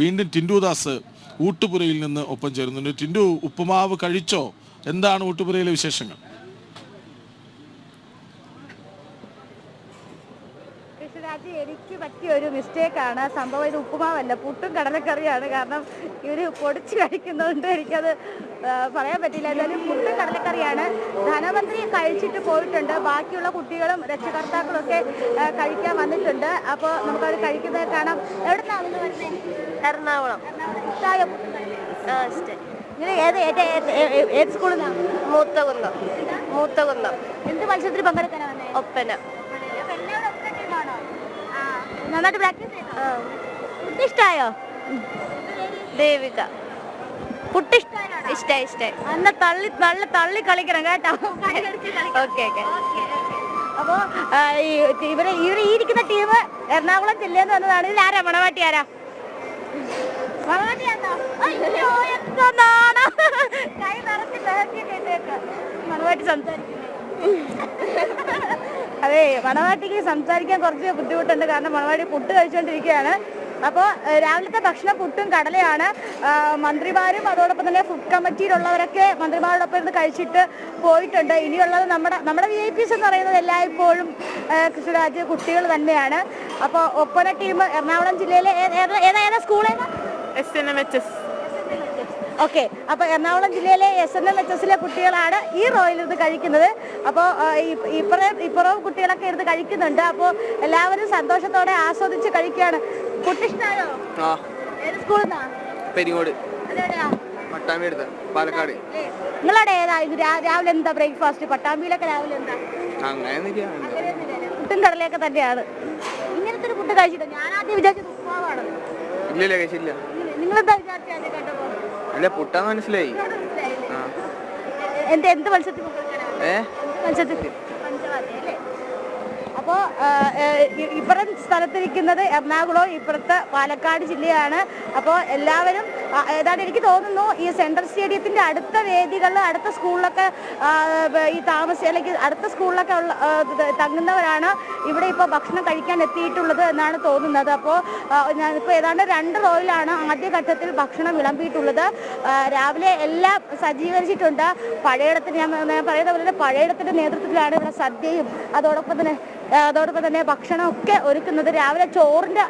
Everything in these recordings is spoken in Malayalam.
വീണ്ടും ടിൻഡുദാസ് ഊട്ടുപുരയിൽ നിന്ന് ഒപ്പം ചേരുന്നുണ്ട്. ടിൻഡു, ഉപ്പുമാവ് കഴിച്ചോ? എന്താണ് ഊട്ടുപുരയിലെ വിശേഷങ്ങൾ? എനിക്ക് പറ്റിയ ഒരു മിസ്റ്റേക്കാണ് സംഭവം. ഇത് ഉപ്പുമാവല്ല, പുട്ടും കടലക്കറിയാണ്. കാരണം ഇവർ പൊടിച്ച് കഴിക്കുന്നതുകൊണ്ട് എനിക്കത് പറയാൻ പറ്റില്ല. എന്തായാലും പുട്ടും കടലക്കറിയാണ്. ധനമന്ത്രി കഴിച്ചിട്ട് പോയിട്ടുണ്ട്. ബാക്കിയുള്ള കുട്ടികളും രക്ഷകർത്താക്കളും ഒക്കെ കഴിക്കാൻ വന്നിട്ടുണ്ട്. അപ്പോൾ നമുക്കത് കഴിക്കുന്നത് കാണാം. എവിടെ നിന്നാണ് വരുന്നത്? എറണാകുളം. ഇഷ്ടമായോ? ഏത് സ്കൂളിൽ നിന്നാണ്? മൂത്തകുന്നം. എന്ത് മത്സരത്തിൽ പങ്കെടുക്കാനാണ് വന്നത്? ഒപ്പന. നന്നായിട്ട് പ്രാക്ടീസ് ചെയ്തോ? ഫുഡ് ഇഷ്ടമായോ? ദേവിക. ഫുഡ് ഇഷ്ടമായി? അന്ന് തള്ളി കളിക്കണം കേട്ടോ. ഓക്കെ. അപ്പോൾ ഇവരെ ഈ ഇരിക്കുന്ന ടീം എറണാകുളം ജില്ലയിൽ നിന്ന് വന്നതാണ്. ഇതിൽ ആരാ മണവാട്ടി? ആരാ മണവാട്ടിയാണോ? അയ്യോ എന്താണ് കൈ നിറച്ച് ലഹരിയൊക്കെ ഇട്ടേക്ക്. മണവാട്ടി സംസാരിക്കുന്നത്. അതെ, മണവാട്ടിക്ക് സംസാരിക്കാൻ കുറച്ച് ബുദ്ധിമുട്ടുണ്ട്. കാരണം മണവാട്ടി പുട്ട് കഴിച്ചുകൊണ്ടിരിക്കുകയാണ്. അപ്പോൾ രാവിലത്തെ ഭക്ഷണം പുട്ടും കടലയാണ്. മന്ത്രിമാരും അതോടൊപ്പം തന്നെ ഫുഡ് കമ്മിറ്റിയിലുള്ളവരൊക്കെ മന്ത്രിമാരോടൊപ്പം ഇരുന്ന് കഴിച്ചിട്ട് പോയിട്ടുണ്ട്. ഇനിയുള്ളത് നമ്മുടെ VIP എന്ന് പറയുന്നത് എല്ലായ്പ്പോഴും കൃഷിരാജ് കുട്ടികൾ തന്നെയാണ്. അപ്പോൾ ഒപ്പന ടീം എറണാകുളം ജില്ലയിലെ ഏതാ സ്കൂളേതാ? SNMHS. ഓക്കെ, അപ്പോൾ എറണാകുളം ജില്ലയിലെ SNMHSലെ കുട്ടികളാണ് ഈ റോയിൽ ഇരുന്ന് കഴിക്കുന്നത്. അപ്പോൾ ഇപ്പുറവും കുട്ടികളൊക്കെ ഇരുന്ന് കഴിക്കുന്നുണ്ട്. അപ്പോൾ എല്ലാവരും സന്തോഷത്തോടെ ആസ്വദിച്ച് കഴിക്കുകയാണ്. കുട്ടി ഇഷ്ടമായോ? ഏത് സ്കൂളിൽ നിന്നാണ്? പെരിങ്ങോട്. പാലക്കാട്. നിങ്ങളുടെ ഏതാ ഇത് രാവിലെ എന്താ ബ്രേക്ക്ഫാസ്റ്റ്? പട്ടാമ്പിയിലൊക്കെ രാവിലെ എന്താ? പുട്ടും കടലയൊക്കെ തന്നെയാണ്. ഇങ്ങനത്തെ ഒരു ഫുഡ് കഴിച്ചിട്ട് ഞാൻ ആദ്യം വിചാരിച്ചത് ഉപ്പുമാവാണ്. നിങ്ങളെന്താ വിചാരിച്ചത് കേട്ടപ്പോ? പുട്ടാന്ന് മനസ്സിലായി. എന്ത് മത്സരത്തിൽ മത്സരത്തിൽ? അപ്പോൾ ഇപ്പുറം സ്ഥലത്തിരിക്കുന്നത് എറണാകുളം, ഇപ്പുറത്ത് പാലക്കാട് ജില്ലയാണ്. അപ്പോൾ എല്ലാവരും ഏതാണ്ട് എനിക്ക് തോന്നുന്നു ഈ സെൻട്രൽ സ്റ്റേഡിയത്തിൻ്റെ അടുത്ത വേദികളിൽ അടുത്ത സ്കൂളിലൊക്കെ ഈ അല്ലെങ്കിൽ അടുത്ത സ്കൂളിലൊക്കെ തങ്ങുന്നവരാണ് ഇവിടെ ഇപ്പോൾ ഭക്ഷണം കഴിക്കാൻ എത്തിയിട്ടുള്ളത് എന്നാണ് തോന്നുന്നത്. അപ്പോൾ ഞാനിപ്പോൾ ഏതാണ്ട് 2 റോയിലാണ് ആദ്യഘട്ടത്തിൽ ഭക്ഷണം വിളമ്പിയിട്ടുള്ളത്. രാവിലെ എല്ലാം സജ്ജീകരിച്ചിട്ടുണ്ട്. പഴയിടത്തിന് ഞാൻ പറയുന്ന പോലെ പഴയിടത്തിൻ്റെ നേതൃത്വത്തിലാണ് ഇവിടെ സദ്യയും അതോടൊപ്പം തന്നെ ഭക്ഷണമൊക്കെ ഒരുക്കുന്നത്. രാവിലെ ചോറിൻ്റെ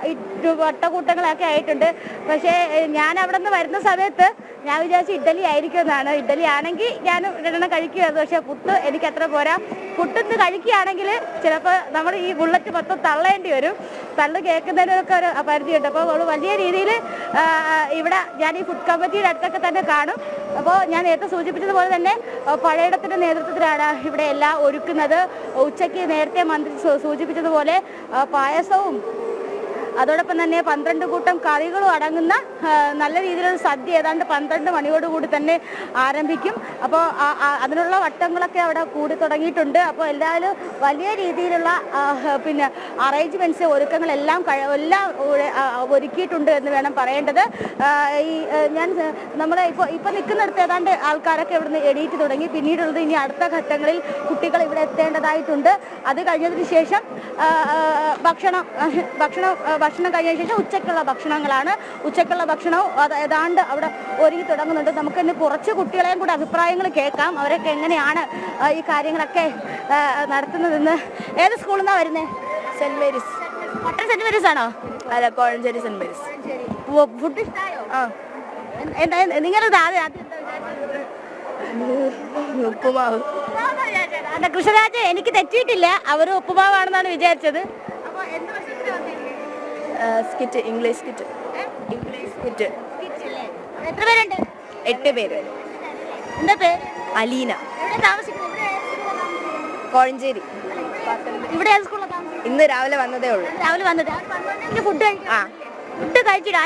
വട്ടക്കൂട്ടങ്ങളൊക്കെ ആയിട്ടുണ്ട്. പക്ഷേ ഞാൻ അവിടെ നിന്ന് വരുന്ന സമയത്ത് ഞാൻ വിചാരിച്ചു ഇഡ്ഡലി ആയിരിക്കും എന്നാണ്. ഇഡ്ഡലി ആണെങ്കിൽ ഞാൻ 2 കഴിക്കുമായിരുന്നു. പക്ഷേ പുട്ട് എനിക്ക് അത്ര പോരാ. പുട്ടിന്ന് കഴിക്കുകയാണെങ്കിൽ ചിലപ്പോൾ നമ്മൾ ഈ ബുള്ളറ്റ് മൊത്തം തള്ളേണ്ടി വരും. തള്ളു കേൾക്കുന്നതിനൊക്കെ ഒരു പരിധിയുണ്ട്. അപ്പോൾ വലിയ രീതിയിൽ ഇവിടെ ഞാൻ ഈ ഫുഡ് കമ്മിറ്റിയുടെ അടുത്തൊക്കെ തന്നെ കാണും. അപ്പോൾ ഞാൻ നേരത്തെ സൂചിപ്പിച്ചതുപോലെ തന്നെ പഴയിടത്തിൻ്റെ നേതൃത്വത്തിലാണ് ഇവിടെ എല്ലാം ഒരുക്കുന്നത്. ഉച്ചയ്ക്ക് നേരത്തെ മന്ത്രി സൂചിപ്പിച്ചതുപോലെ പായസവും അതോടൊപ്പം തന്നെ 12 കൂട്ടം കറികളും അടങ്ങുന്ന നല്ല രീതിയിലുള്ള സദ്യ ഏതാണ്ട് 12 മണിയോടുകൂടി തന്നെ ആരംഭിക്കും. അപ്പോൾ അതിനുള്ള വട്ടങ്ങളൊക്കെ അവിടെ കൂടി തുടങ്ങിയിട്ടുണ്ട്. അപ്പോൾ എല്ലാവരും വലിയ രീതിയിലുള്ള അറേഞ്ച്മെൻറ്റ്സ് ഒരുക്കങ്ങളെല്ലാം ഒരുക്കിയിട്ടുണ്ട് എന്ന് വേണം പറയേണ്ടത്. നമ്മുടെ ഇപ്പോൾ നിൽക്കുന്നിടത്ത് ഏതാണ്ട് ആൾക്കാരൊക്കെ ഇവിടുന്ന് എണീറ്റ് തുടങ്ങി. പിന്നീടുള്ളത് ഇനി അടുത്ത ഘട്ടങ്ങളിൽ കുട്ടികൾ ഇവിടെ എത്തേണ്ടതായിട്ടുണ്ട്. അത് കഴിഞ്ഞതിന് ശേഷം ഭക്ഷണം കഴിഞ്ഞ ശേഷം ഉച്ചയ്ക്കുള്ള ഭക്ഷണങ്ങളാണ്. ഉച്ചയ്ക്കുള്ള ഭക്ഷണവും ഏതാണ്ട് അവിടെ ഒരുങ്ങി തുടങ്ങുന്നുണ്ട്. നമുക്കിന്ന് കുറച്ച് കുട്ടികളെയും കൂടെ അഭിപ്രായങ്ങൾ കേൾക്കാം. അവരൊക്കെ എങ്ങനെയാണ് ഈ കാര്യങ്ങളൊക്കെ നടത്തുന്നതെന്ന്. ഏത് സ്കൂളിൽ നിന്നാണ് വരുന്നത്? Saint Mary's. Pattom Saint Mary's ആണോ? അല്ല, കോഴഞ്ചേരി സെന്റ് മേരീസ്. ഫുഡ് ഇഷ്ടമായോ? നിങ്ങളുടെ ഉപ്പുമാവ്. കൃഷ്ണരാജ്, എനിക്ക് തെറ്റിയിട്ടില്ല. അവർ ഉപ്പുമാവാണെന്നാണ് വിചാരിച്ചത്. Skit, English skit. എത്ര പേരുണ്ട്? 8 പേര്. എന്താ പേര്? അലീന. എവിടെ താമസിക്കുന്നത്? കോഴഞ്ചേരി. ഇവിടെ ഏത് സ്കൂളിലാണ് താമസിക്കുന്നത്? ഇന്ന് രാവിലെ വന്നതേ ഉള്ളൂ. രാവിലെ വന്നിട്ട് ഫുഡ് കഴിച്ചിട്ട്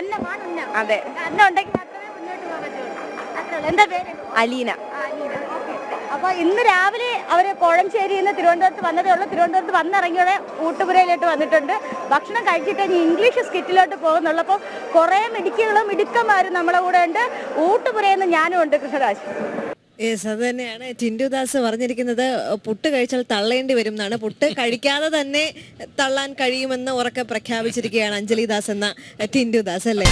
അതെ. അന്ന ഉണ്ടെങ്കിൽ മാത്രമേ മുന്നോട്ട് പോകാൻ പറ്റുള്ളൂ. എന്താ പേര്? അലീന. അപ്പോൾ ഇന്ന് രാവിലെ അവർ കോഴഞ്ചേരിയിൽ നിന്ന് തിരുവനന്തപുരത്ത് വന്നതേ ഉള്ളൂ. തിരുവനന്തപുരത്ത് വന്നിറങ്ങിയോടെ ഊട്ടുപുരയിലോട്ട് വന്നിട്ടുണ്ട്. ഭക്ഷണം കഴിച്ചിട്ട് ഇനി ഇംഗ്ലീഷ് സ്കിറ്റിലോട്ട് പോകുന്നുള്ളൂ. അപ്പോൾ കുറേ മിടുക്കന്മാരും നമ്മളെ കൂടെ ഉണ്ട്. ഊട്ടുപുരയിൽ നിന്ന് ഞാനും ഉണ്ട്. കൃഷ്ണരാജ്. യെസ്, അത് തന്നെയാണ് ടിൻഡുദാസ് പറഞ്ഞിരിക്കുന്നത്. പുട്ട് കഴിച്ചാൽ തള്ളേണ്ടി വരും എന്നാണ്. പുട്ട് കഴിക്കാതെ തന്നെ തള്ളാൻ കഴിയുമെന്ന് ഉറക്കെ പ്രഖ്യാപിച്ചിരിക്കുകയാണ് അഞ്ജലിദാസ് എന്ന ടിൻഡുദാസ് അല്ലേ.